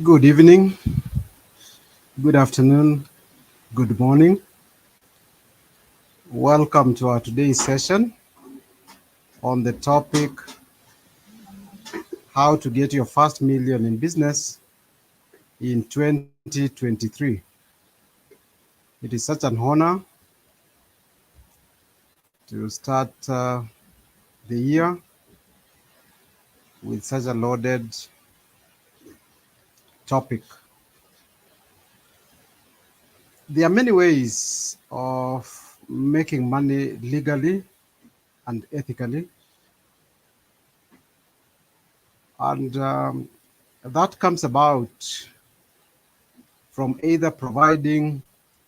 Good evening, good afternoon, good morning. Welcome to our today's session on the topic how to get your first million in business in 2023. It is such an honor to start the year with such a loaded topic. There are many ways of making money legally and ethically, and that comes about from either providing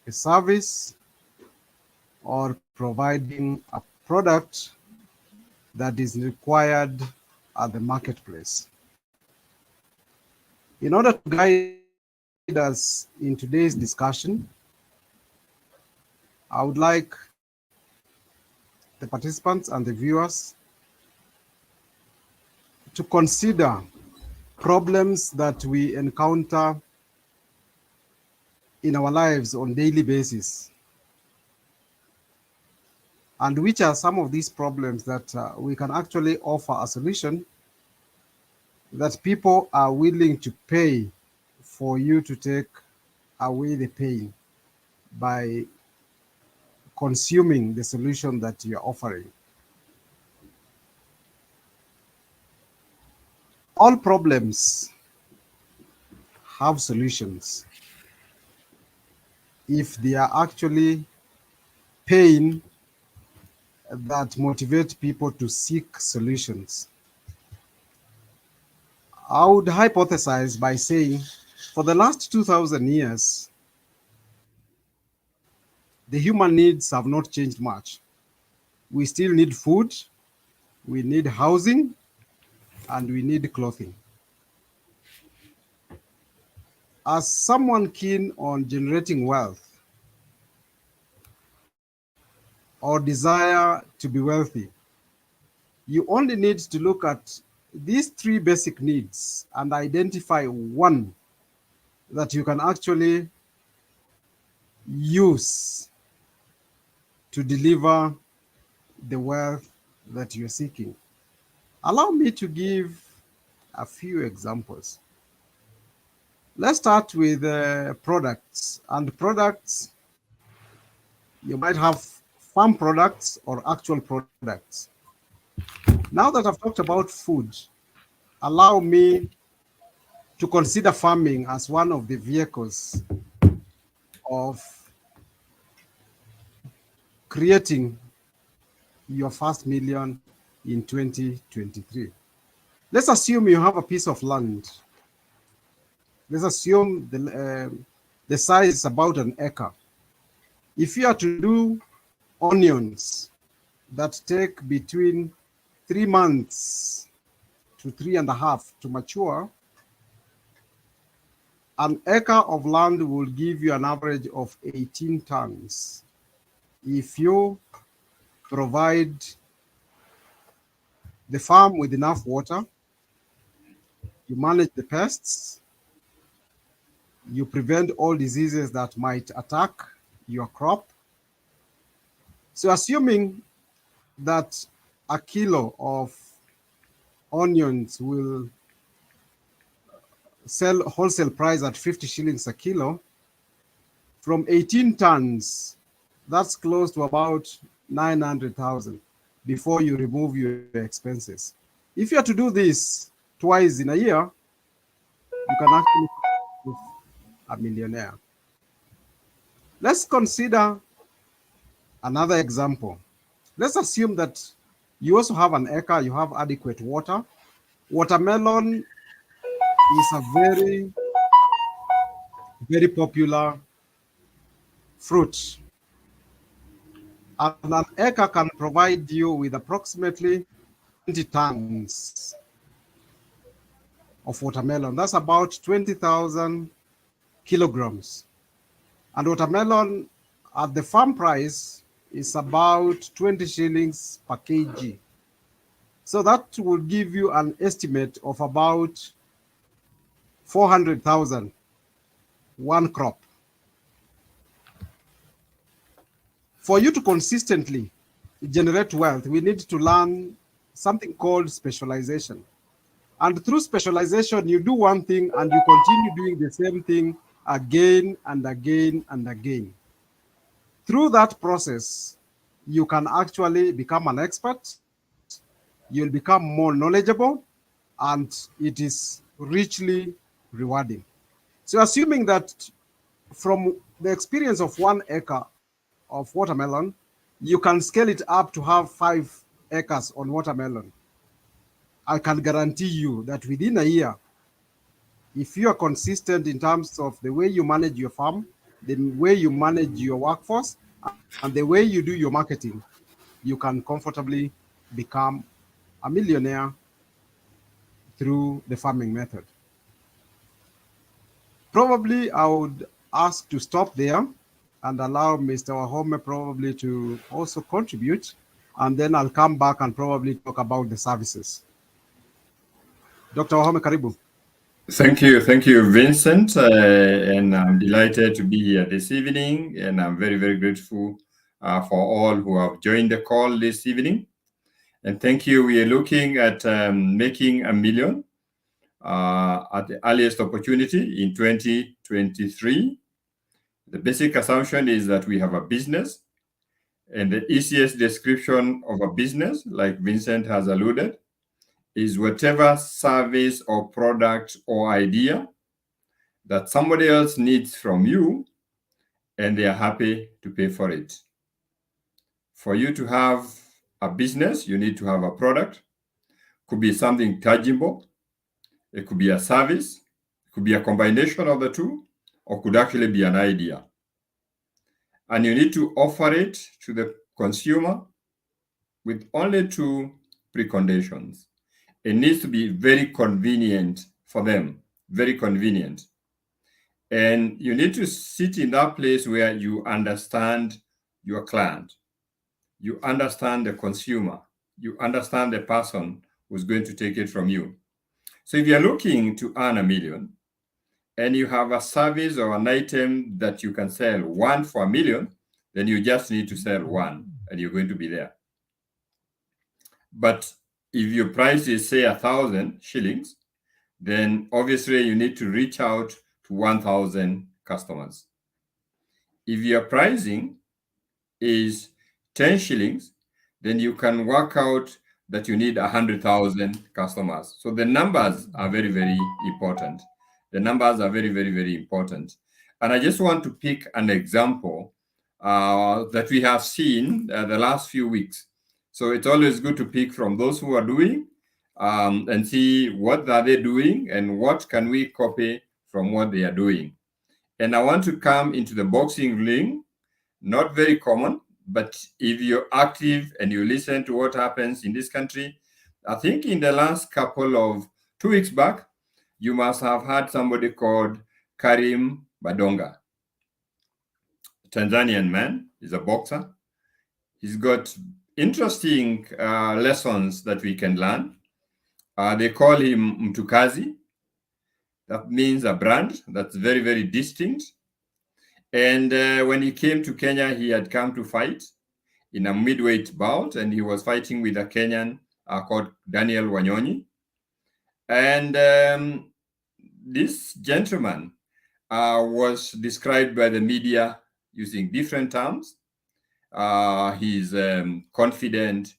a service or providing a product that is required at the marketplace. In order to guide us in today's discussion, I would like the participants and the viewers to consider problems that we encounter in our lives on a daily basis, and which are some of these problems that we can actually offer a solution that people are willing to pay for you to take away the pain by consuming the solution that you're offering. All problems have solutions. if they are actually pain that motivate people to seek solutions. I would hypothesize by saying for the last 2,000 years, the human needs have not changed much. We still need food, we need housing, and we need clothing. As someone keen on generating wealth or desire to be wealthy, you only need to look at these three basic needs and identify one that you can actually use to deliver the wealth that you're seeking. Allow me to give a few examples. Let's start with products. And products, you might have farm products or actual products. Now that I've talked about food, allow me to consider farming as one of the vehicles of creating your first million in 2023. Let's assume you have a piece of land. Let's assume the size is about an acre. If you are to do onions that take between 3 months to 3.5 to mature, an acre of land will give you an average of 18 tons. If you provide the farm with enough water, you manage the pests, you prevent all diseases that might attack your crop. So assuming that a kilo of onions will sell wholesale price at 50 shillings a kilo, from 18 tons, that's close to about 900,000 before you remove your expenses. If you are to do this twice in a year, you can actually be a millionaire. Let's consider another example. Let's assume that you also have an acre, you have adequate water. Watermelon is a very, very popular fruit. And an acre can provide you with approximately 20 tons of watermelon. That's about 20,000 kilograms. And watermelon at the farm price is about 20 shillings per kg. So that will give you an estimate of about 400,000 one crop. For you to consistently generate wealth, we need to learn something called specialization. And through specialization, you do one thing and you continue doing the same thing again and again and again. Through that process, you can actually become an expert, you'll become more knowledgeable, and it is richly rewarding. So assuming that from the experience of 1 acre of watermelon, you can scale it up to have 5 acres on watermelon. I can guarantee you that within a year, if you are consistent in terms of the way you manage your farm, the way you manage your workforce, and the way you do your marketing, you can comfortably become a millionaire through the farming method. Probably I would ask to stop there and allow Mr. Wahome probably to also contribute, and then I'll come back and probably talk about the services. Dr. Wahome, karibu. Thank you, Vincent, and I'm delighted to be here this evening, and I'm very, very grateful for all who have joined the call this evening. And thank you. We are looking at making a million at the earliest opportunity in 2023. The basic assumption is that we have a business, and the easiest description of a business, like Vincent has alluded, is whatever service or product or idea that somebody else needs from you, and they are happy to pay for it. For you to have a business, you need to have a product. Could be something tangible. It could be a service. It could be a combination of the two, or could actually be an idea. And you need to offer it to the consumer with only two preconditions. It needs to be very convenient for them, very convenient. And you need to sit in that place where you understand your client, you understand the consumer, you understand the person who's going to take it from you. So if you're looking to earn $1 million and you have a service or an item that you can sell one for $1 million, then you just need to sell one and you're going to be there. But if your price is, say, 1,000 shillings, then obviously you need to reach out to 1,000 customers. If your pricing is 10 shillings, then you can work out that you need 100,000 customers. So the numbers are very, very important. The numbers are very, very, very important. And I just want to pick an example that we have seen the last few weeks. So it's always good to pick from those who are doing and see what are they doing and what can we copy from what they are doing. And I want to come into the boxing ring, not very common, but if you're active and you listen to what happens in this country, I think in the last couple of 2 weeks back, you must have had somebody called Karim Badonga. Tanzanian man, he's a boxer. He's got interesting lessons that we can learn. They call him Mtukazi. That means a brand that's very, very distinct. And when he came to Kenya, he had come to fight in a midweight bout, and he was fighting with a Kenyan called Daniel Wanyonyi. And this gentleman was described by the media using different terms. He's confident,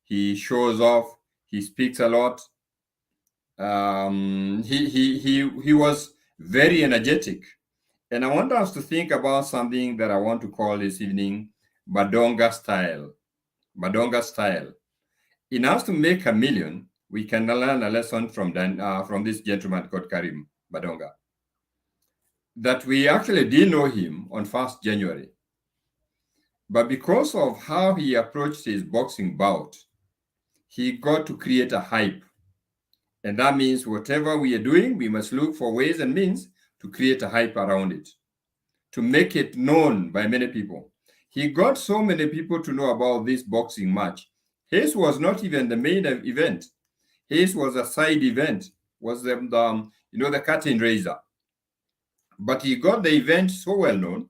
he shows off, he speaks a lot. He was very energetic. And I want us to think about something that I want to call this evening Badonga style. Badonga style. In us to make $1 million, we can learn a lesson from this gentleman called Karim Badonga. That we actually did know him on 1st January. But because of how he approached his boxing bout, he got to create a hype. And that means whatever we are doing, we must look for ways and means to create a hype around it, to make it known by many people. He got so many people to know about this boxing match. His was not even the main event. His was a side event, was the curtain raiser. But he got the event so well known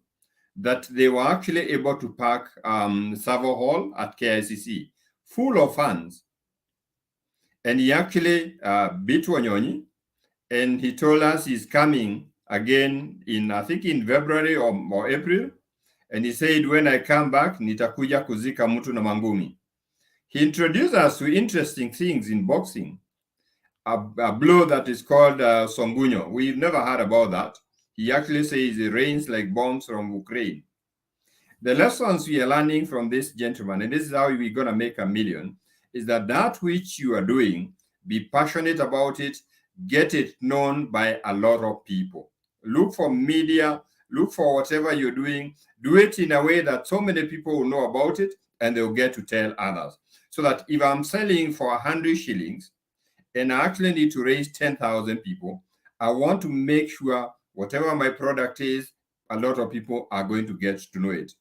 that they were actually able to pack Savo Hall at KICC, full of fans. And he actually beat Wanyonyi, and he told us he's coming again in, I think, in February or April. And he said, when I come back, nitakuja kuzika mtu na mangumi. He introduced us to interesting things in boxing. A blow that is called Songunyo. We've never heard about that. He actually says it rains like bombs from Ukraine. The lessons we are learning from this gentleman, and this is how we're going to make $1 million, is that which you are doing, be passionate about it, get it known by a lot of people. Look for media, look for whatever you're doing, do it in a way that so many people will know about it and they'll get to tell others. So that if I'm selling for 100 shillings and I actually need to raise 10,000 people, I want to make sure whatever my product is, a lot of people are going to get to know it.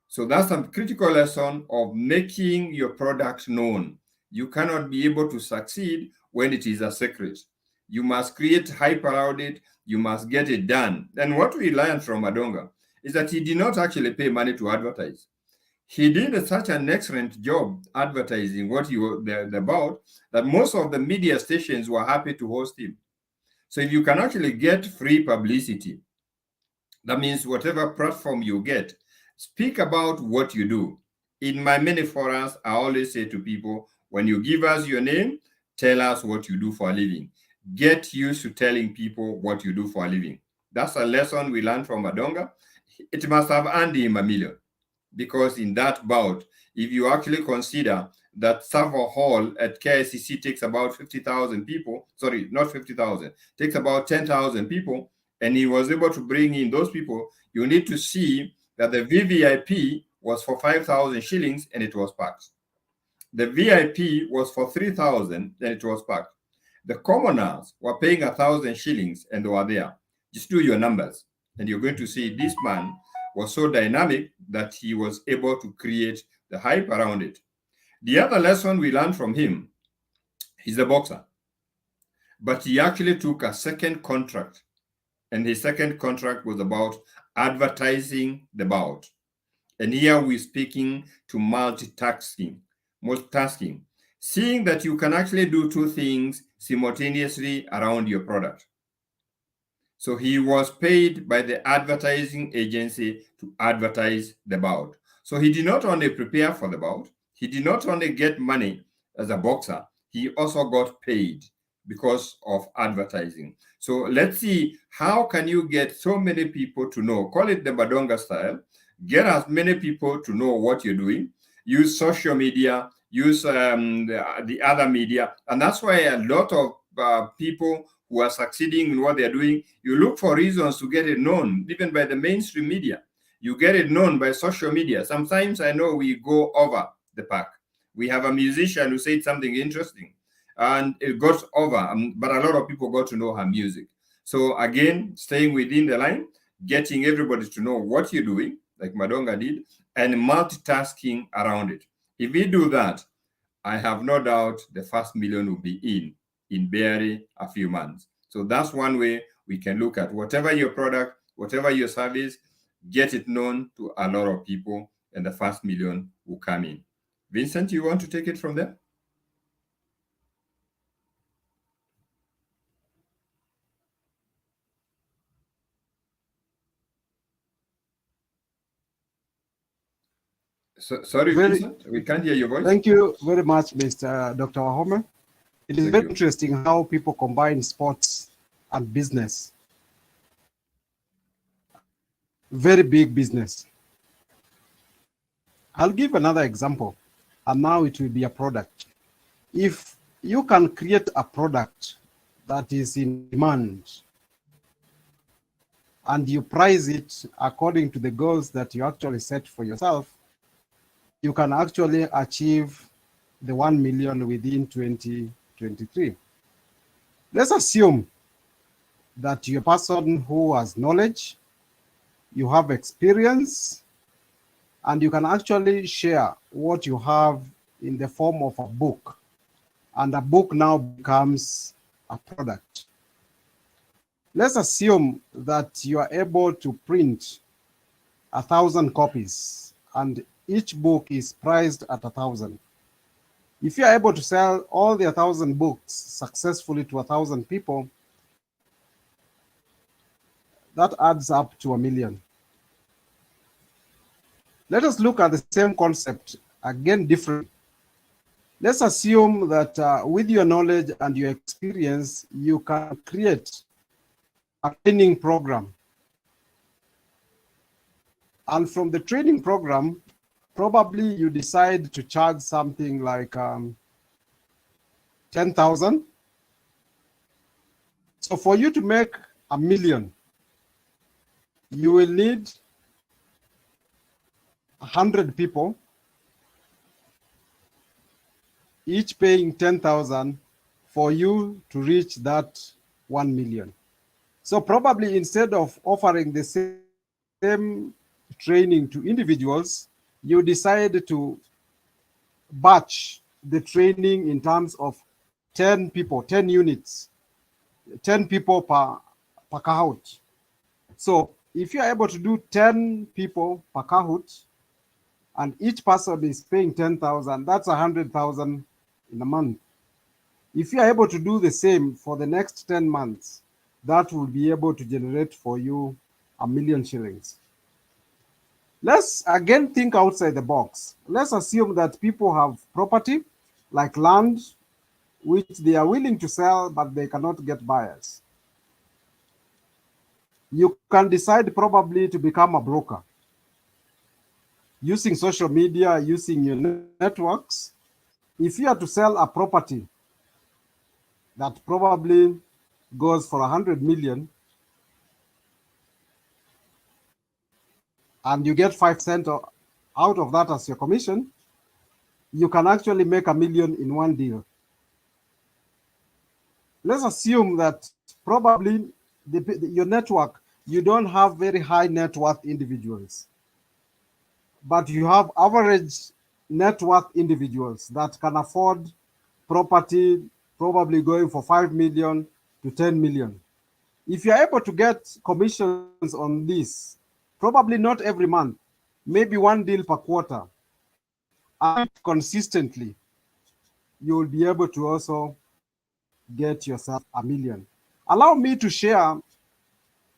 So that's a critical lesson of making your product known. You cannot be able to succeed when it is a secret. You must create hype around it. You must get it done. And what we learned from Badonga is that he did not actually pay money to advertise. He did such an excellent job advertising what he was about that most of the media stations were happy to host him. So if you can actually get free publicity, that means whatever platform you get, speak about what you do. In my many forums, I always say to people, when you give us your name, tell us what you do for a living. Get used to telling people what you do for a living. That's a lesson we learned from Badonga. it must have earned him $1 million, because in that bout, if you actually consider that Savo Hall at KICC takes about 50,000 people, sorry, not 50,000, takes about 10,000 people, and he was able to bring in those people, you need to see that the VVIP was for 5,000 shillings and it was packed. The VIP was for 3,000 and it was packed. The commoners were paying 1,000 shillings and they were there. Just do your numbers and you're going to see this man was so dynamic that he was able to create the hype around it. The other lesson we learned from him, he's a boxer, but he actually took a second contract, and his second contract was about advertising the bout. And here we're speaking to multitasking, seeing that you can actually do two things simultaneously around your product. So he was paid by the advertising agency to advertise the bout. So he did not only prepare for the bout, he did not only get money as a boxer, he also got paid because of advertising. So let's see, how can you get so many people to know? Call it the Badonga style. Get as many people to know what you're doing. Use social media, use the other media. And that's why a lot of people who are succeeding in what they're doing, you look for reasons to get it known, even by the mainstream media. You get it known by social media. Sometimes I know we go over the park. We have a musician who said something interesting and it got over, but a lot of people got to know her music. So again, staying within the line, getting everybody to know what you're doing, like Madonga did, and multitasking around it. If we do that, I have no doubt the first million will be in barely a few months. So that's one way we can look at whatever your product, whatever your service, get it known to a lot of people, and the first million will come in. Vincent, you want to take it from there? Sorry, Vincent, we can't hear your voice. Thank you very much, Mr. Dr. Wahome. It is very interesting how people combine sports and business. Very big business. I'll give another example, and now it will be a product. If you can create a product that is in demand and you price it according to the goals that you actually set for yourself, you can actually achieve the 1 million within 2023. Let's assume that you're a person who has knowledge, you have experience, and you can actually share what you have in the form of a book. And a book now becomes a product. Let's assume that you are able to print 1,000 copies and each book is priced at 1,000. If you are able to sell all the 1,000 books successfully to 1,000 people, that adds up to 1 million. Let us look at the same concept, again different. Let's assume that with your knowledge and your experience, you can create a training program. And from the training program, probably you decide to charge something like 10,000. So for you to make 1 million, you will need 100 people, each paying 10,000 for you to reach that 1 million. So probably instead of offering the same training to individuals, you decide to batch the training in terms of 10 people, 10 units, 10 people per Kahoot. So if you're able to do 10 people per Kahoot, and each person is paying 10,000, that's 100,000 in a month. If you're able to do the same for the next 10 months, that will be able to generate for you 1 million shillings. Let's again think outside the box. Let's assume that people have property like land, which they are willing to sell, but they cannot get buyers. You can decide probably to become a broker using social media, using your networks. If you are to sell a property that probably goes for 100 million and you get 5% out of that as your commission, you can actually make $1 million in one deal. Let's assume that probably your network, you don't have very high net worth individuals, but you have average net worth individuals that can afford property probably going for 5 million to 10 million. If you're able to get commissions on this, probably not every month, maybe one deal per quarter, and consistently, you will be able to also get yourself $1 million. Allow me to share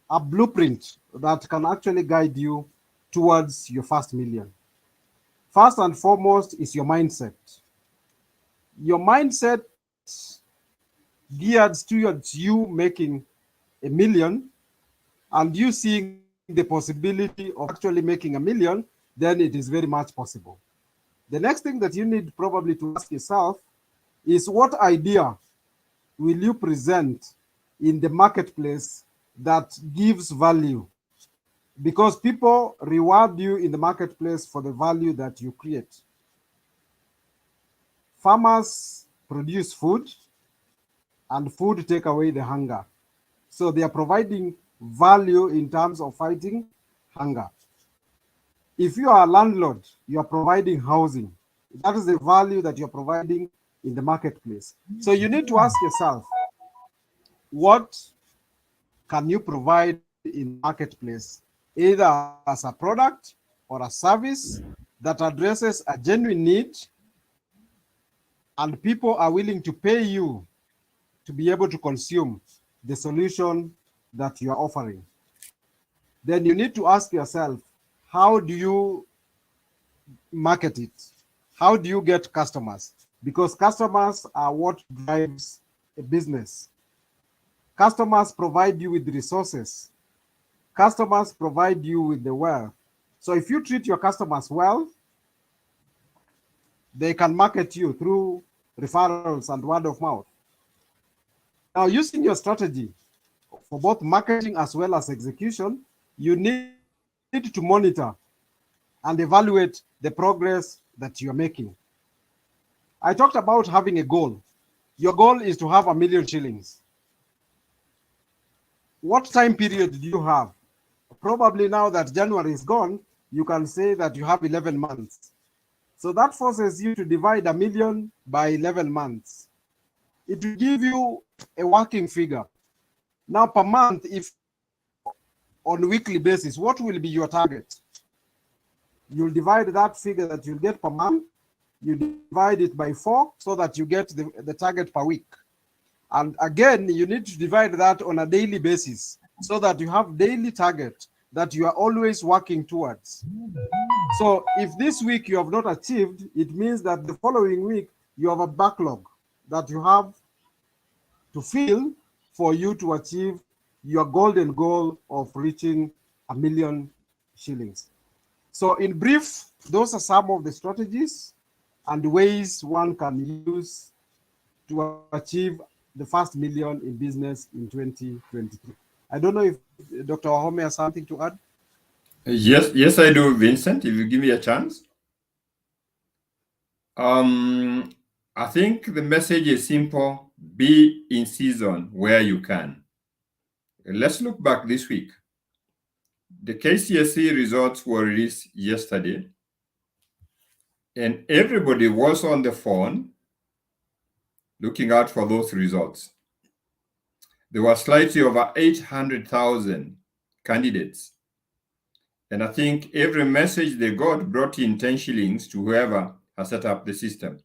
a blueprint that can actually guide you towards your first million. First and foremost is your mindset. Your mindset geared towards you making $1 million and you seeing the possibility of actually making $1 million, then it is very much possible. The next thing that you need probably to ask yourself is, what idea will you present in the marketplace that gives value? Because people reward you in the marketplace for the value that you create. Farmers produce food, and food take away the hunger. So they are providing value in terms of fighting hunger. If you are a landlord, you are providing housing. That is the value that you're providing in the marketplace. So you need to ask yourself, what can you provide in the marketplace, either as a product or a service that addresses a genuine need, and people are willing to pay you to be able to consume the solution that you are offering? Then you need to ask yourself, how do you market it? How do you get customers? Because customers are what drives a business. Customers provide you with resources. Customers provide you with the wealth. So if you treat your customers well, they can market you through referrals and word of mouth. Now, using your strategy for both marketing as well as execution, you need to monitor and evaluate the progress that you're making. I talked about having a goal. Your goal is to have 1 million shillings. What time period do you have? Probably now that January is gone, you can say that you have 11 months. So that forces you to divide 1 million by 11 months. It will give you a working figure. Now per month, if on a weekly basis, what will be your target? You'll divide that figure that you'll get per month, you divide it by 4 so that you get the target per week. And again, you need to divide that on a daily basis so that you have daily target that you are always working towards. So if this week you have not achieved, it means that the following week you have a backlog that you have to fill for you to achieve your golden goal of reaching 1 million shillings. So in brief, those are some of the strategies and ways one can use to achieve the first million in business in 2023. I don't know if Dr. Wahome has something to add. Yes, I do, Vincent, if you give me a chance. I think the message is simple: be in season where you can. Let's look back this week. The KCSE results were released yesterday, and everybody was on the phone looking out for those results. There were slightly over 800,000 candidates. And I think every message they got brought in 10 shillings to whoever has set up the system.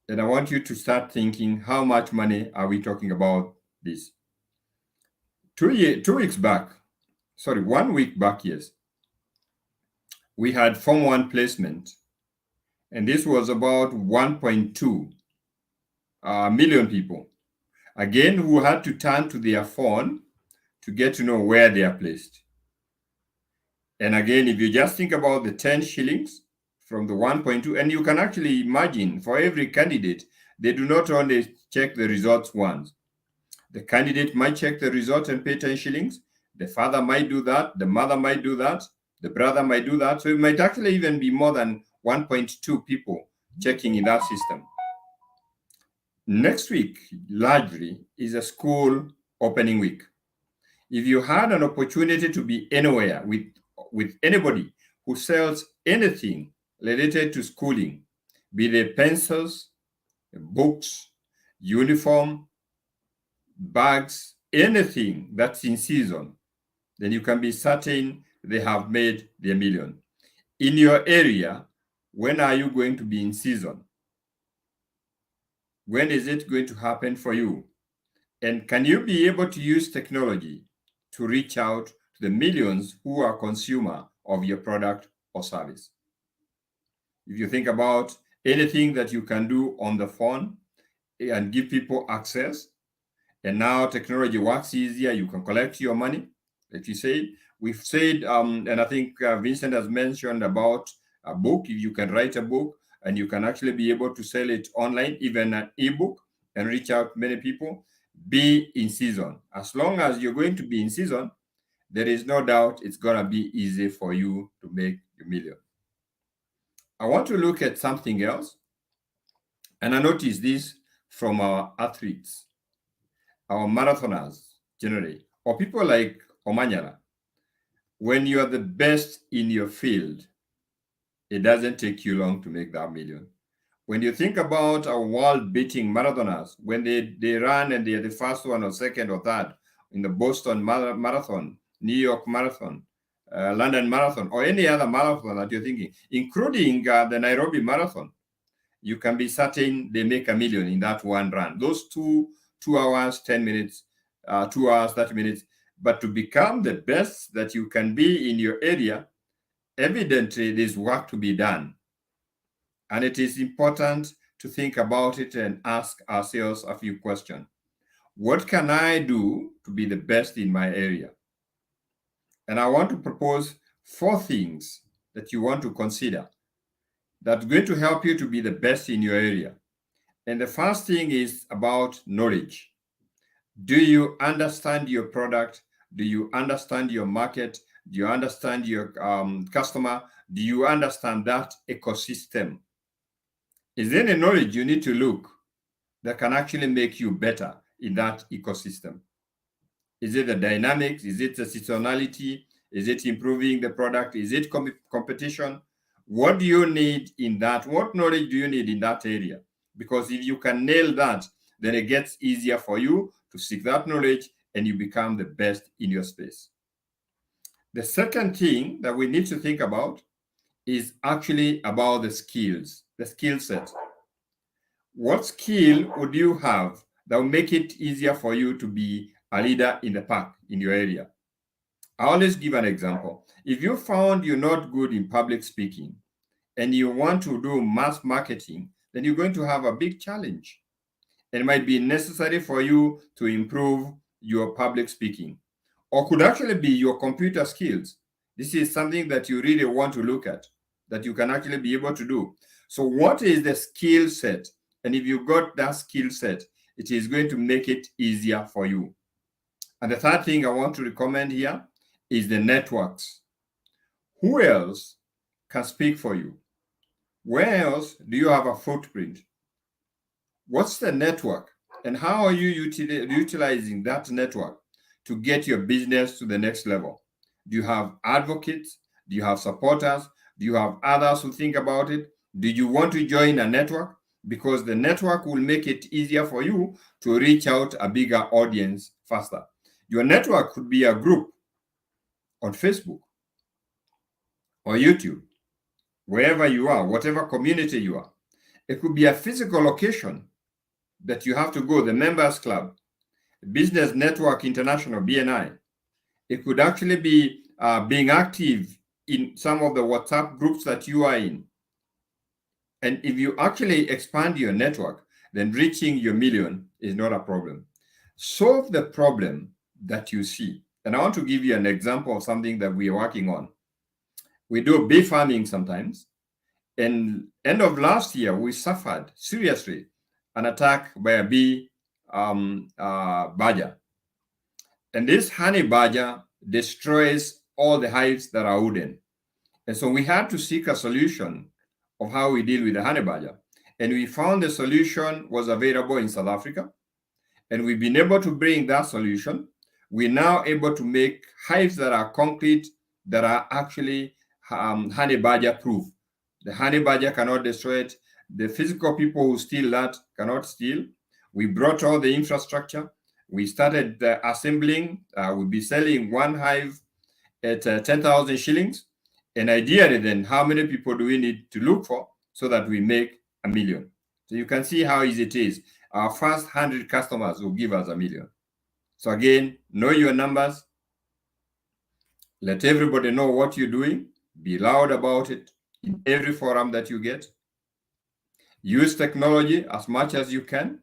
And I want you to start thinking, how much money are we talking about this? 1 week back, yes, we had Form 1 placement. And this was about 1.2 million people, again, who had to turn to their phone to get to know where they are placed. And again, if you just think about the 10 shillings from the 1.2, and you can actually imagine for every candidate, they do not only check the results once. The candidate might check the result and pay 10 shillings. The father might do that. The mother might do that. The brother might do that. So it might actually even be more than 1.2 people checking in that system. Next week, largely, is a school opening week. If you had an opportunity to be anywhere with anybody who sells anything related to schooling, be they pencils, books, uniform, bags, anything that's in season, then you can be certain they have made their million. In your area, when are you going to be in season? When is it going to happen for you? And can you be able to use technology to reach out to the millions who are consumer of your product or service? If you think about anything that you can do on the phone and give people access, and now technology works easier, you can collect your money. Like you said, we've said, and I think Vincent has mentioned about a book. If you can write a book and you can actually be able to sell it online, even an ebook, and reach out to many people, be in season. As long as you're going to be in season, there is no doubt it's going to be easy for you to make your million. I want to look at something else, and I noticed this from our athletes, our marathoners generally, or people like Omanyala. When you are the best in your field, it doesn't take you long to make that million. When you think about our world-beating marathoners, when they run and they're the first one or second or third in the Boston Marathon, New York Marathon, London Marathon, or any other marathon that you're thinking, including the Nairobi Marathon, you can be certain they make a million in that one run. Those 2 hours, 10 minutes, 2 hours, 30 minutes. But to become the best that you can be in your area, evidently there's work to be done. And it is important to think about it and ask ourselves a few questions. What can I do to be the best in my area? And I want to propose 4 things that you want to consider that's going to help you to be the best in your area. And the first thing is about knowledge. Do you understand your product? Do you understand your market? Do you understand your customer? Do you understand that ecosystem? Is there any knowledge you need to look that can actually make you better in that ecosystem? Is it the dynamics? Is it the seasonality? Is it improving the product? Is it competition? What do you need in that? What knowledge do you need in that area? Because if you can nail that, then it gets easier for you to seek that knowledge and you become the best in your space. The second thing that we need to think about is actually about the skills, the skill set. What skill would you have that will make it easier for you to be a leader in the pack in your area? I always give an example. If you found you're not good in public speaking and you want to do mass marketing, then you're going to have a big challenge. And it might be necessary for you to improve your public speaking, or could actually be your computer skills. This is something that you really want to look at, that you can actually be able to do. So what is the skill set? And if you got that skill set, it is going to make it easier for you. And the third thing I want to recommend here is the networks. Who else can speak for you? Where else do you have a footprint? What's the network? And how are you utilizing that network to get your business to the next level? Do you have advocates? Do you have supporters? Do you have others who think about it? Do you want to join a network? Because the network will make it easier for you to reach out a bigger audience faster. Your network could be a group on Facebook or YouTube, wherever you are, whatever community you are. It could be a physical location that you have to go, the Members Club, Business Network International, BNI. It could actually be being active in some of the WhatsApp groups that you are in. And if you actually expand your network, then reaching your million is not a problem. Solve the problem that you see And I want to give you an example of something that we are working on. We do bee farming sometimes. And end of last year, we suffered seriously an attack by a bee badger. And this honey badger destroys all the hives that are wooden. And so we had to seek a solution of how we deal with the honey badger. And we found the solution was available in South Africa. And we've been able to bring that solution. We're now able to make hives that are concrete, that are actually honey badger proof. The honey badger cannot destroy it. The physical people who steal that cannot steal. We brought all the infrastructure. We started assembling. We'll be selling one hive at 10,000 shillings. And ideally, then, how many people do we need to look for so that we make 1 million? So you can see how easy it is. Our first 100 customers will give us 1 million. So again, know your numbers. Let everybody know what you're doing. Be loud about it in every forum that you get. Use technology as much as you can.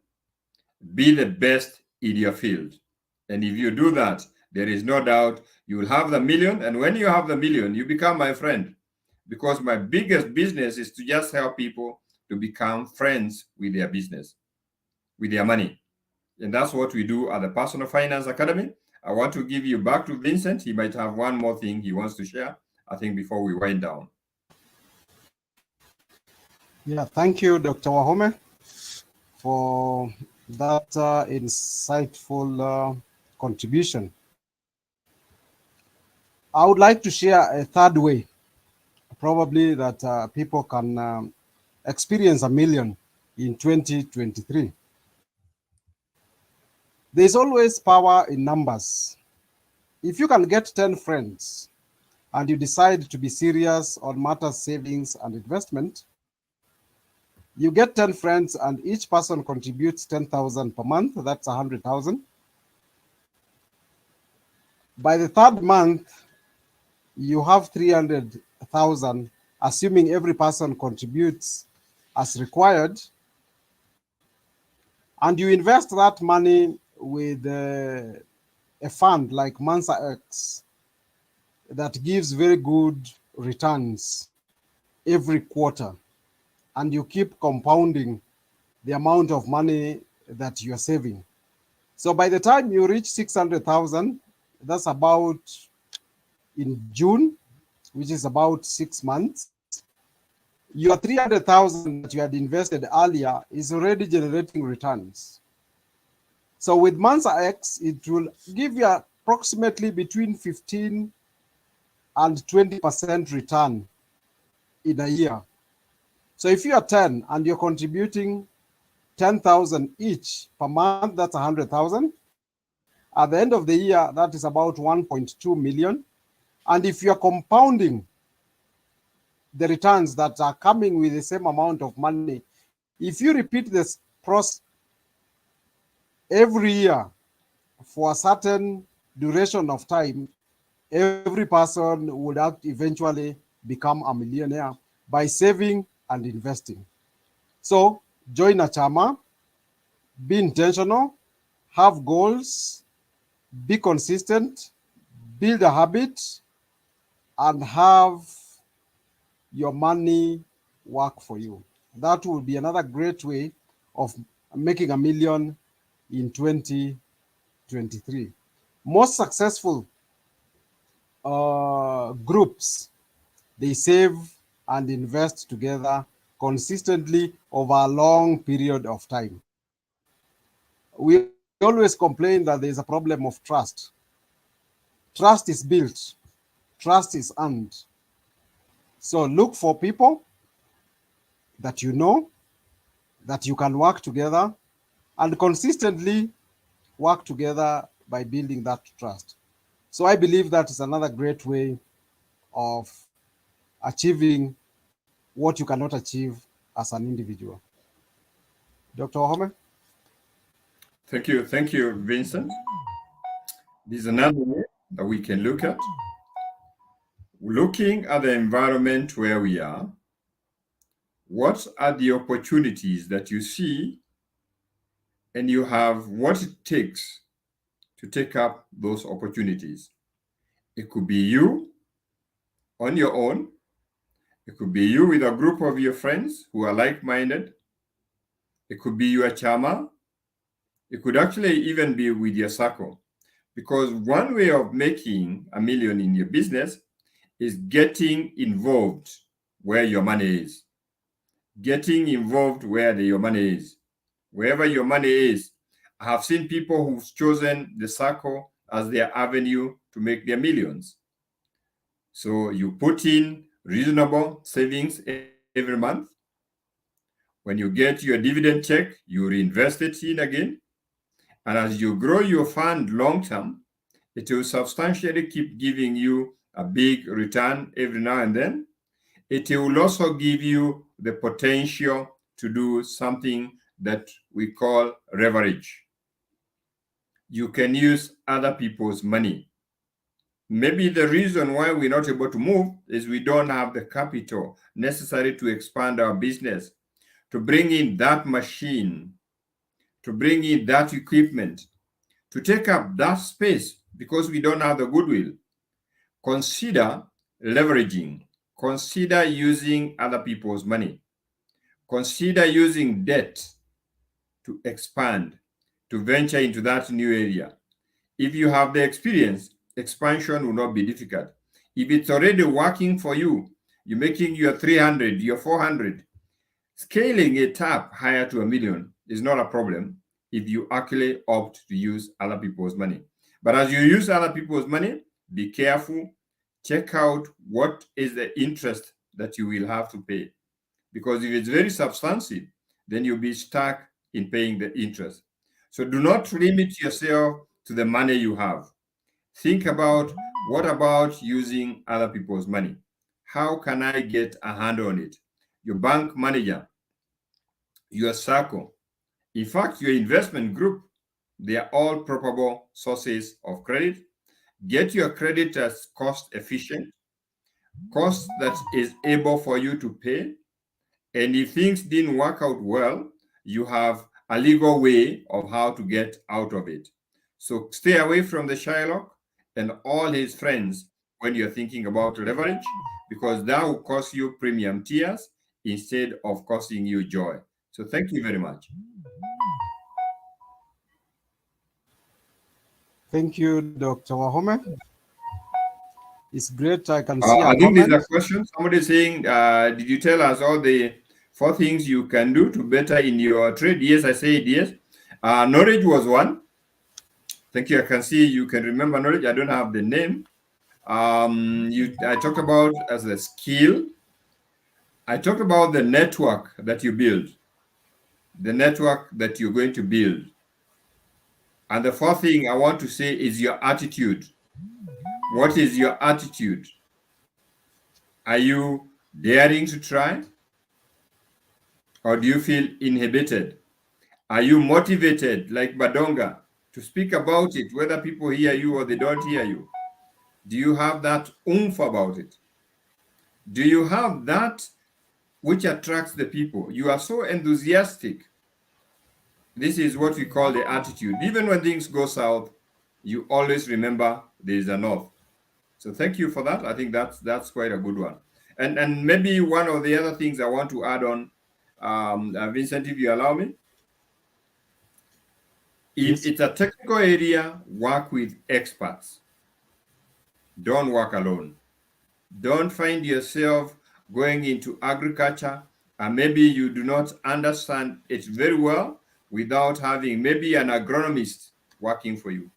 Be the best in your field. And if you do that, there is no doubt you will have the million. And when you have the million, you become my friend. Because my biggest business is to just help people to become friends with their business, with their money. And that's what we do at the Personal Finance Academy. I want to give you back to Vincent. He might have one more thing he wants to share, I think, before we wind down. Yeah, thank you, Dr. Wahome, for that insightful contribution. I would like to share a third way, probably that people can experience 1 million in 2023. There's always power in numbers. If you can get 10 friends and you decide to be serious on matters savings and investment, you get 10 friends and each person contributes 10,000 per month. That's 100,000. By the third month, you have 300,000, assuming every person contributes as required. And you invest that money with a fund like Mansa X that gives very good returns every quarter. And you keep compounding the amount of money that you are saving. So by the time you reach 600,000, that's about in June, which is about 6 months, your 300,000 that you had invested earlier is already generating returns. So with Mansa X, it will give you approximately between 15 and 20% return in a year. So if you are 10 and you're contributing 10,000 each per month, that's 100,000. At the end of the year, that is about 1.2 million. And if you're compounding the returns that are coming with the same amount of money, if you repeat this process every year for a certain duration of time, every person would eventually become a millionaire by saving and investing. So join a chama, be intentional, have goals, be consistent, build a habit, and have your money work for you. That will be another great way of making 1 million in 2023. Most successful groups, they save and invest together consistently over a long period of time. We always complain that there's a problem of trust. Trust is built, trust is earned. So look for people that you know, that you can work together, and consistently work together by building that trust. So I believe that is another great way of achieving what you cannot achieve as an individual. Dr. Wahome? Thank you, Vincent. This is another way that we can look at. Looking at the environment where we are, what are the opportunities that you see, and you have what it takes to take up those opportunities. It could be you on your own. It could be you with a group of your friends who are like-minded. It could be your chama. It could actually even be with your circle. Because one way of making $1 million in your business is getting involved where your money is. Getting involved where your money is. Wherever your money is. I have seen people who've chosen the circle as their avenue to make their millions. So you put in reasonable savings every month. When you get your dividend check, you reinvest it in again. And as you grow your fund long term, it will substantially keep giving you a big return every now and then. It will also give you the potential to do something that we call leverage. You can use other people's money. Maybe the reason why we're not able to move is we don't have the capital necessary to expand our business, to bring in that machine, to bring in that equipment, to take up that space because we don't have the goodwill. Consider leveraging. Consider using other people's money. Consider using debt to expand, to venture into that new area. If you have the experience, expansion will not be difficult. If it's already working for you, you're making your 300, your 400, scaling it up higher to $1 million is not a problem if you actually opt to use other people's money. But as you use other people's money, be careful. Check out what is the interest that you will have to pay. Because if it's very substantive, then you'll be stuck in paying the interest. So do not limit yourself to the money you have. Think about, what about using other people's money? How can I get a handle on it? Your bank manager, your circle, in fact, your investment group, they are all probable sources of credit. Get your credit as cost efficient, cost that is able for you to pay. And if things didn't work out well, you have a legal way of how to get out of it. So stay away from the Shylock and all his friends when you're thinking about leverage, because that will cost you premium tears instead of costing you joy. So thank you very much. Thank you, Dr. Wahome. It's great. I can see I a think there's comment. a question. Somebody saying, did you tell us all the 4 things you can do to better in your trade? Yes, I said yes. Knowledge was one. Thank you. I can see you can remember knowledge. I don't have the name. I talked about as a skill. I talked about the network that you build, the network that you're going to build. And the 4th thing I want to say is your attitude. What is your attitude? Are you daring to try? Or do you feel inhibited? Are you motivated like Badonga to speak about it, whether people hear you or they don't hear you? Do you have that oomph about it? Do you have that which attracts the people? You are so enthusiastic. This is what we call the attitude. Even when things go south, you always remember there is a north. So thank you for that. I think that's quite a good one. And maybe one of the other things I want to add on, Vincent, if you allow me. If it's a technical area, work with experts. Don't work alone. Don't find yourself going into agriculture and maybe you do not understand it very well without having maybe an agronomist working for you.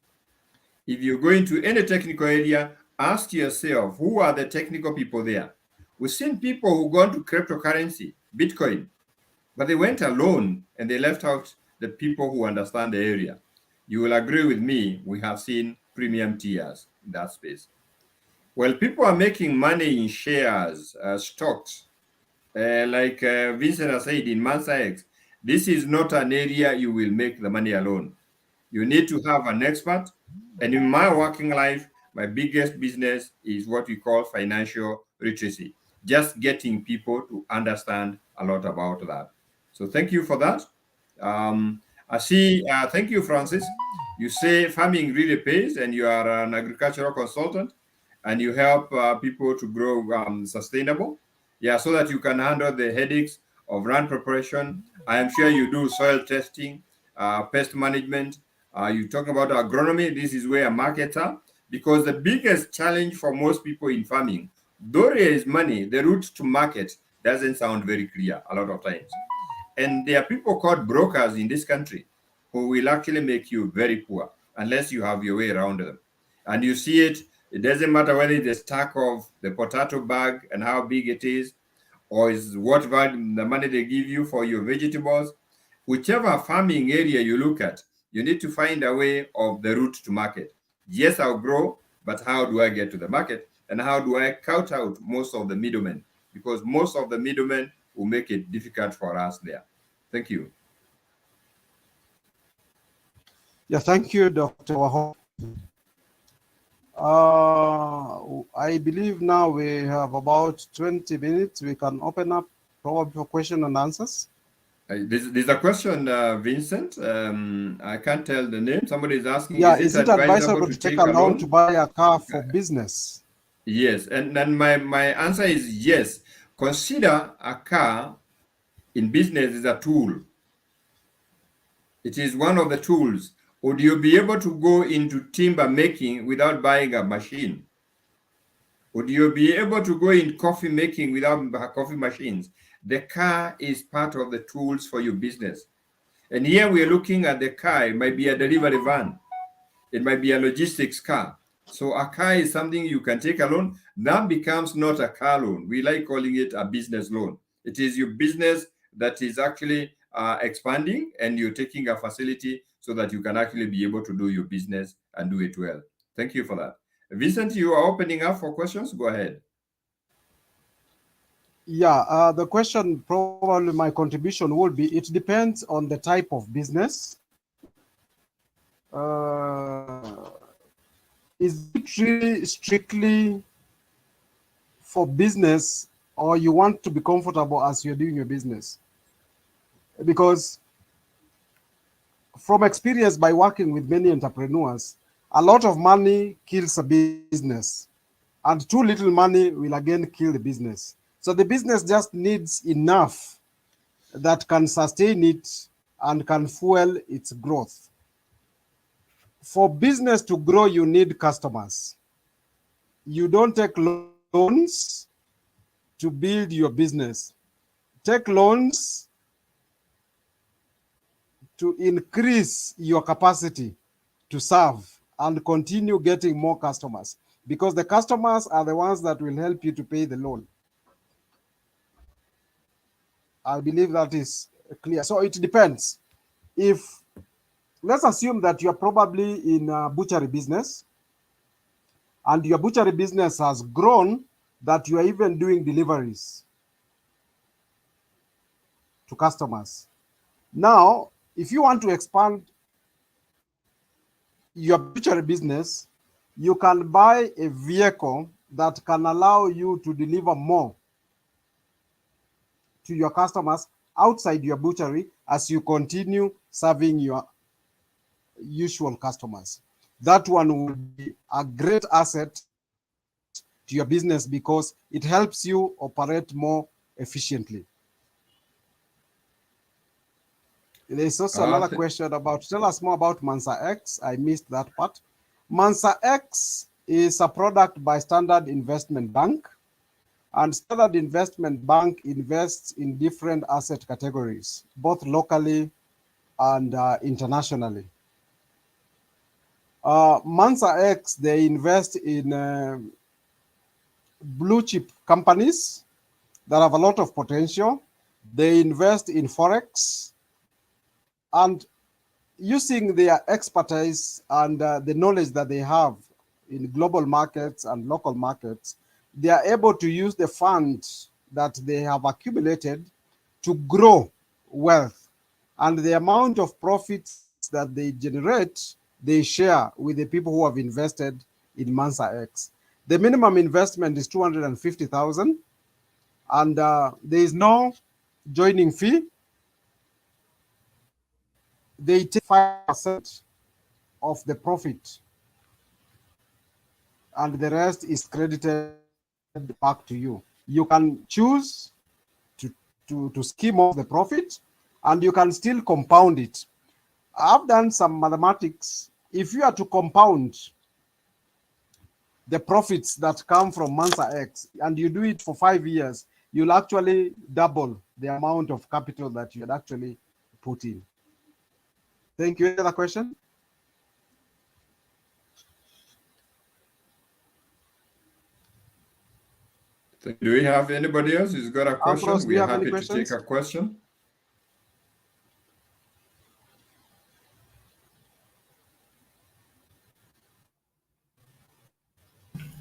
If you go into any technical area, ask yourself, who are the technical people there? We've seen people who go into cryptocurrency, Bitcoin, but they went alone and they left out the people who understand the area. You will agree with me, we have seen premium tiers in that space. Well, people are making money in shares, stocks, like Vincent has said in Mansa X. This is not an area you will make the money alone. You need to have an expert. And in my working life, my biggest business is what we call financial literacy, just getting people to understand a lot about that. So thank you for that. I see, thank you, Francis. You say farming really pays, and you are an agricultural consultant, and you help people to grow sustainable. Yeah, so that you can handle the headaches of land preparation. I am sure you do soil testing, pest management. You talk about agronomy. This is where markets are, because the biggest challenge for most people in farming, though there is money, the route to market doesn't sound very clear a lot of times. And there are people called brokers in this country who will actually make you very poor unless you have your way around them. And you see it, it doesn't matter whether it's the stack of the potato bag and how big it is, or is what value the money they give you for your vegetables. Whichever farming area you look at, you need to find a way of the route to market. Yes, I'll grow, but how do I get to the market? And how do I cut out most of the middlemen? Because most of the middlemen will make it difficult for us there. Thank you. Yeah, thank you, Dr. Waho. I believe now we have about 20 minutes. We can open up probably for question and answers. There's a question, Vincent. I can't tell the name. Somebody is asking, Yeah, is it advisable to take a loan to buy a car for business? Yes, and then my answer is yes. Consider a car in business is a tool. It is one of the tools. Would you be able to go into timber making without buying a machine? Would you be able to go in coffee making without coffee machines? The car is part of the tools for your business. And here we're looking at the car. It might be a delivery van. It might be a logistics car. So a car is something you can take a loan. That becomes not a car loan. We like calling it a business loan. It is your business that is actually expanding, and you're taking a facility so that you can actually be able to do your business and do it well. Thank you for that. Vincent, you are opening up for questions. Go ahead. Yeah, the question, probably my contribution would be, it depends on the type of business. Is it really strictly for business, or you want to be comfortable as you're doing your business? Because from experience, by working with many entrepreneurs, a lot of money kills a business, and too little money will again kill the business. So the business just needs enough that can sustain it and can fuel its growth. For business to grow, you need customers. You don't take loans to build your business. Take loans to increase your capacity to serve and continue getting more customers, because the customers are the ones that will help you to pay the loan. I believe that is clear. So it depends. If, let's assume that you're probably in a butchery business, and your butchery business has grown that you are even doing deliveries to customers. Now, if you want to expand your butchery business, you can buy a vehicle that can allow you to deliver more to your customers outside your butchery as you continue serving your usual customers. That one would be a great asset to your business because it helps you operate more efficiently. There's also another question about, tell us more about Mansa X. I missed that part. Mansa X is a product by Standard Investment Bank, and Standard Investment Bank invests in different asset categories, both locally and internationally. Mansa X, they invest in blue chip companies that have a lot of potential. They invest in Forex, and using their expertise and the knowledge that they have in global markets and local markets, they are able to use the funds that they have accumulated to grow wealth. And the amount of profits that they generate, they share with the people who have invested in Mansa X. The minimum investment is 250,000, and there is no joining fee. They take 5% of the profit, and the rest is credited back to you. You can choose to skim off the profit, and you can still compound it. I've done some mathematics. If you are to compound the profits that come from Mansa X and you do it for 5 years, you'll actually double the amount of capital that you had actually put in. Thank you. Any other question? Do we have anybody else who's got a question? Ambrose, do We you are have any happy to take questions? a question.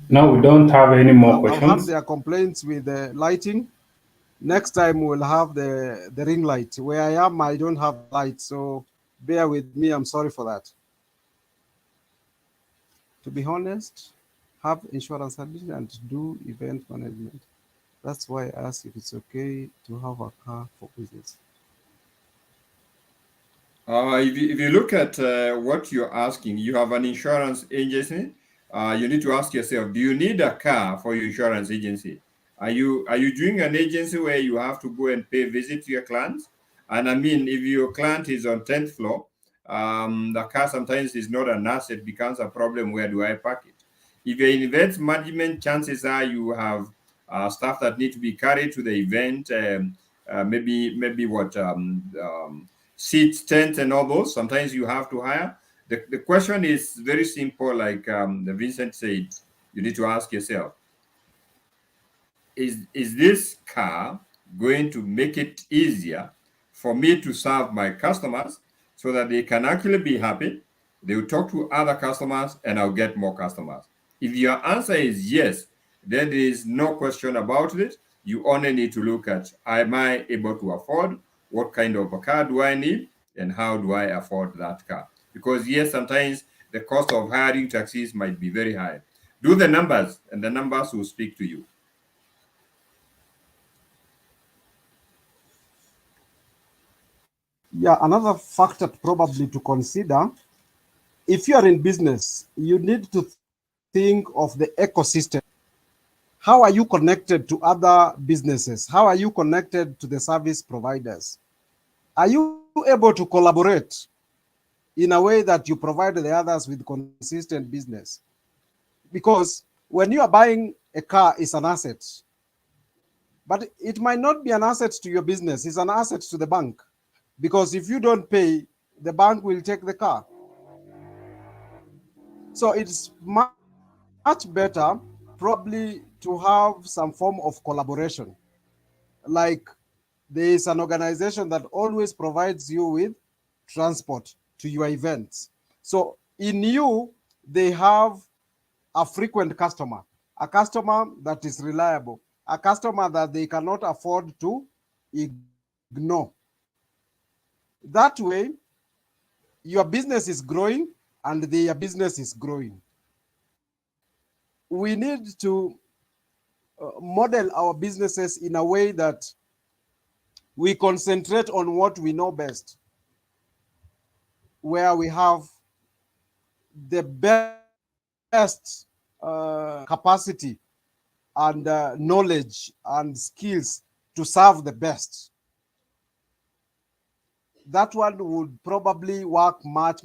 No, we don't have any more I've had questions. their complaints with the lighting. Next time we'll have the ring light. Where I am, I don't have light, so bear with me. I'm sorry for that. To be honest, have insurance and do event management. That's why I asked if it's okay to have a car for business. If you look at what you're asking, you have an insurance agency. You need to ask yourself, do you need a car for your insurance agency? Are you doing an agency where you have to go and pay visit to your clients? And I mean, if your client is on 10th floor, the car sometimes is not an asset, becomes a problem. Where do I park it? If you're in event management, chances are you have staff that need to be carried to the event. Maybe what seats, tents, and all those. Sometimes you have to hire. The question is very simple, like Vincent said. You need to ask yourself: Is this car going to make it easier for me to serve my customers so that they can actually be happy? They will talk to other customers, and I'll get more customers. If your answer is yes, then there is no question about it. You only need to look at, am I able to afford? What kind of a car do I need? And how do I afford that car? Because yes, sometimes the cost of hiring taxis might be very high. Do the numbers, and the numbers will speak to you. Yeah, another factor probably to consider, if you are in business, you need to think of the ecosystem. How are you connected to other businesses? How are you connected to the service providers? Are you able to collaborate in a way that you provide the others with consistent business? Because when you are buying a car, it's an asset, but it might not be an asset to your business. It's an asset to the bank, because if you don't pay, the bank will take the car. So it's much better probably to have some form of collaboration. Like, there is an organization that always provides you with transport to your events. So in you, they have a frequent customer, a customer that is reliable, a customer that they cannot afford to ignore. That way, your business is growing and their business is growing. We need to model our businesses in a way that we concentrate on what we know best, where we have the best capacity and knowledge and skills to serve the best. That one would probably work much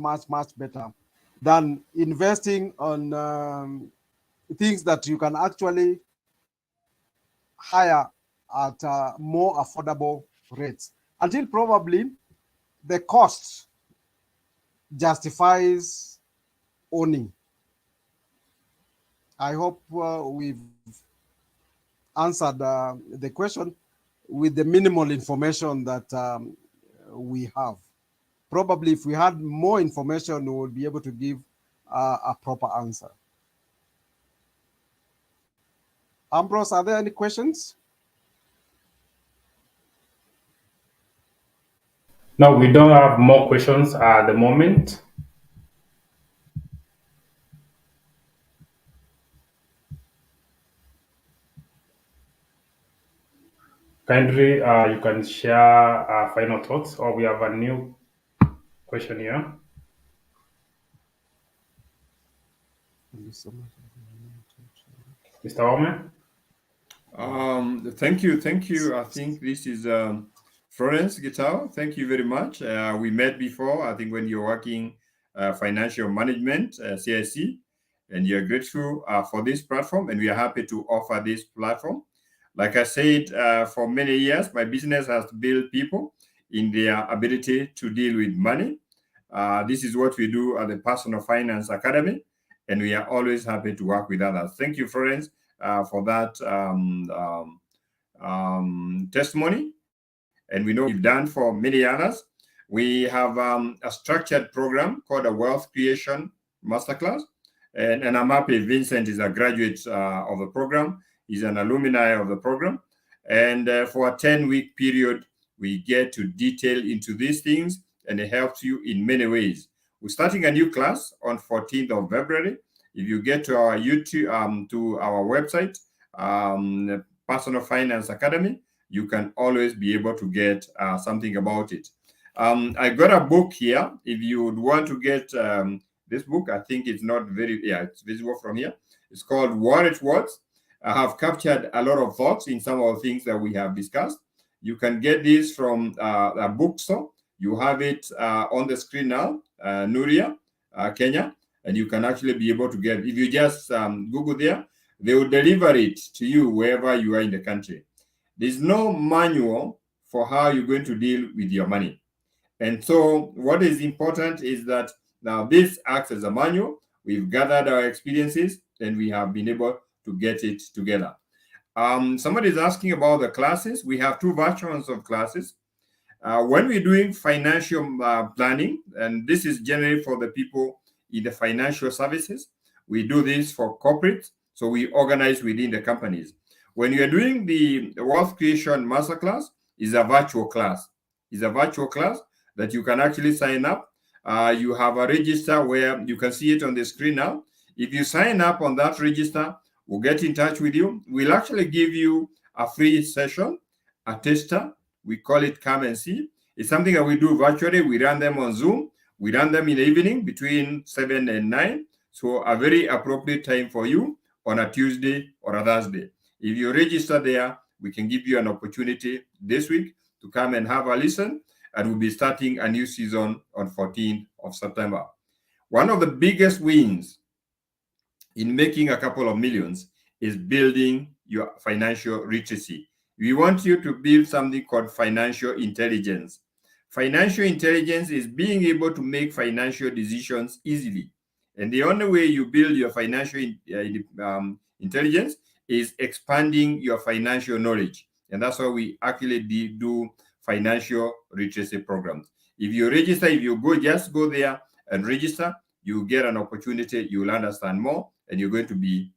better than investing on things that you can actually hire at more affordable rates, until probably the cost justifies owning. I hope we've answered the question with the minimal information that we have. Probably if we had more information, we would be able to give a proper answer. Ambrose, are there any questions? No, we don't have more questions at the moment. Kindly, you can share final thoughts, or we have a new question here. Mr. Omer? Thank you. I think this is Florence Gitao. Thank you very much. We met before, I think, when you're working financial management, CIC, and you're grateful for this platform, and we are happy to offer this platform. Like I said, for many years, my business has built people in their ability to deal with money. This is what we do at the Personal Finance Academy, and we are always happy to work with others. Thank you, Florence, for that testimony. And we know you've done for many others. We have a structured program called a Wealth Creation Masterclass. And I'm happy Vincent is a graduate of the program. He's an alumni of the program. And for a 10-week period, we get to detail into these things, and it helps you in many ways. We're starting a new class on 14th of February. If you get to our YouTube, to our website, Personal Finance Academy, you can always be able to get something about it. I got a book here. If you would want to get this book, I think it's not very, it's visible from here. It's called What It Was. I have captured a lot of thoughts in some of the things that we have discussed. You can get this from a bookstore. You have it on the screen now, Nuria, Kenya, and you can actually be able to get it. If you just Google there, they will deliver it to you wherever you are in the country. There's no manual for how you're going to deal with your money. And so what is important is that now this acts as a manual. We've gathered our experiences and we have been able to get it together. Somebody is asking about the classes. We have two versions of classes. When we're doing financial planning, and this is generally for the people in the financial services, we do this for corporate, so we organize within the companies. When you're doing the Wealth Creation Masterclass, is a virtual class. It's a virtual class that you can actually sign up. You have a register where you can see it on the screen now. If you sign up on that register, we'll get in touch with you. We'll actually give you a free session, a tester. We call it Come and See. It's something that we do virtually. We run them on Zoom. We run them in the evening between 7 and 9. So a very appropriate time for you on a Tuesday or a Thursday. If you register there, we can give you an opportunity this week to come and have a listen. And we'll be starting a new season on 14th of September. One of the biggest wins in making a couple of millions is building your financial literacy. We want you to build something called financial intelligence. Financial intelligence is being able to make financial decisions easily. And the only way you build your financial intelligence is expanding your financial knowledge. And that's why we actually do financial literacy programs. If you register, if you just go there and register, you get an opportunity, you will understand more, and you're going to be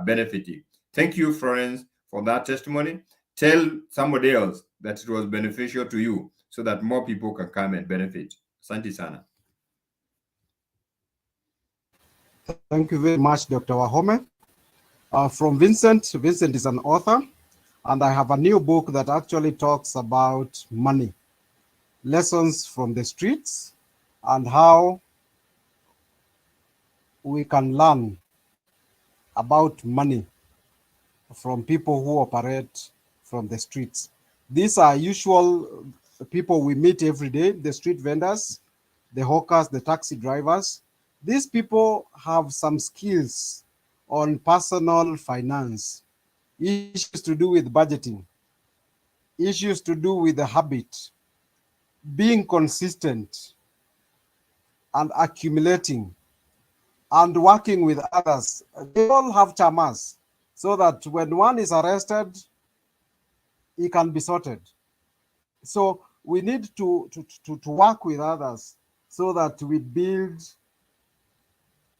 benefiting. Thank you, Florence, for that testimony. Tell somebody else that it was beneficial to you so that more people can come and benefit. Asante sana. Thank you very much, Dr. Wahome. From Vincent. Vincent is an author, and I have a new book that actually talks about money, lessons from the streets, and how we can learn about money from people who operate from the streets. These are usual people we meet every day, the street vendors, the hawkers, the taxi drivers. These people have some skills on personal finance, issues to do with budgeting, issues to do with the habit, being consistent and accumulating and working with others. They all have chamas so that when one is arrested, he can be sorted. So we need to work with others so that we build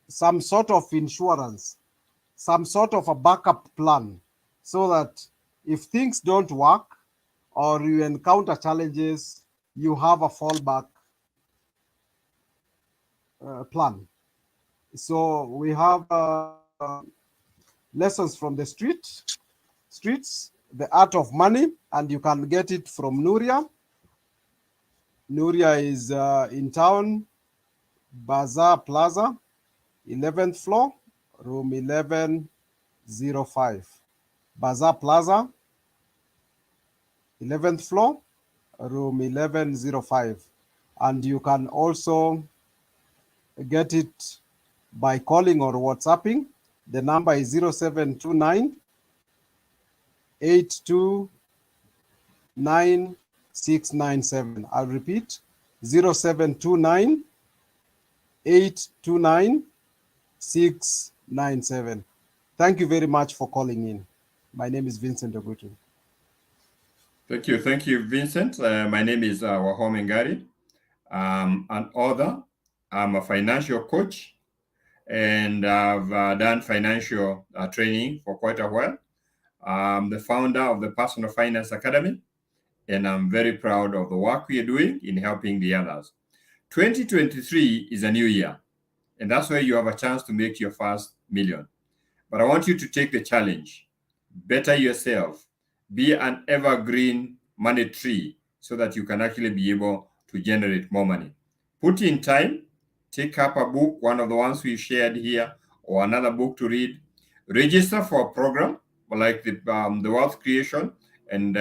some sort of insurance, some sort of a backup plan, so that if things don't work or you encounter challenges, you have a fallback plan. So we have lessons from the streets, the art of money, and you can get it from Nuria. Nuria is in town, Bazaar Plaza, 11th floor, room 1105. Bazaar Plaza, 11th floor, room 1105. And you can also get it by calling or WhatsApping. The number is 0729 829 697. I'll repeat, 0729 829 697. Thank you very much for calling in. My name is Vincent Ogutu. Thank you, Vincent. My name is Wahome Ngari. I'm an author. I'm a financial coach, and I've done financial training for quite a while. I'm the founder of the Personal Finance Academy, and I'm very proud of the work we are doing in helping the others. 2023 is a new year, and that's where you have a chance to make your first million. But I want you to take the challenge, better yourself, be an evergreen money tree so that you can actually be able to generate more money. Put in time, take up a book, one of the ones we shared here, or another book to read. Register for a program like the Wealth Creation, and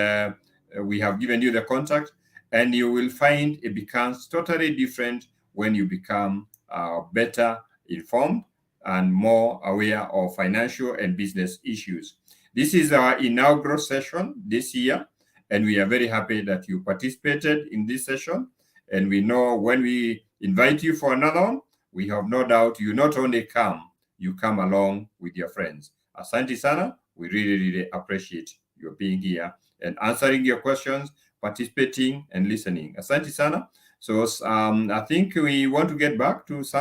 we have given you the contact, and you will find it becomes totally different when you become better informed and more aware of financial and business issues. This is our inaugural session this year, and we are very happy that you participated in this session. And we know when we invite you for another one, we have no doubt you not only come, you come along with your friends. Asante sana, we really appreciate your being here and answering your questions, participating and listening. Asante sana. So I think we want to get back to Sam.